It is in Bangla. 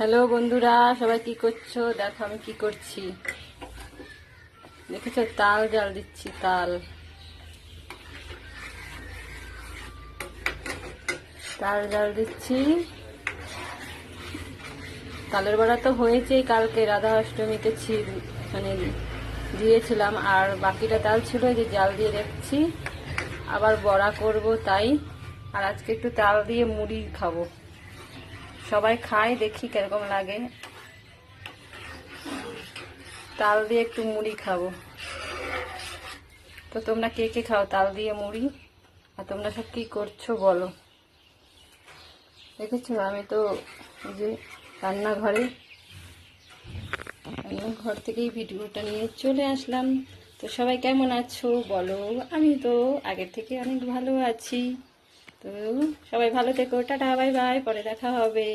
হ্যালো বন্ধুরা, সবাই কি করছো? দেখো আমি কি করছি। দেখেছো, তাল জাল দিচ্ছি। তাল তাল জাল দিচ্ছি। তালের বড়া তো হয়েছেই, কালকে রাধা অষ্টমীতে মানে দিয়েছিলাম, আর বাকিটা তাল ছিল, যে জাল দিয়ে রেখেছি। আবার বড়া করব তাই। আর আজকে একটু তাল দিয়ে মুড়ি খাবো। সবাই খায়, দেখি কিরকম লাগে। তাল দিয়ে একটু মুড়ি খাবো। তো তোমরা কে কে খাও তাল দিয়ে মুড়ি? আর তোমরা সব কি করছো বলো। দেখেছো, আমি তো এই যে রান্নাঘর থেকেই ভিডিওটা নিয়ে চলে আসলাম। তো সবাই কেমন আছো বলো। আমি তো আগের থেকে অনেক ভালো আছি। তো সবাই ভালো থেকো, টাটা বাই বাই, পরে দেখা হবে।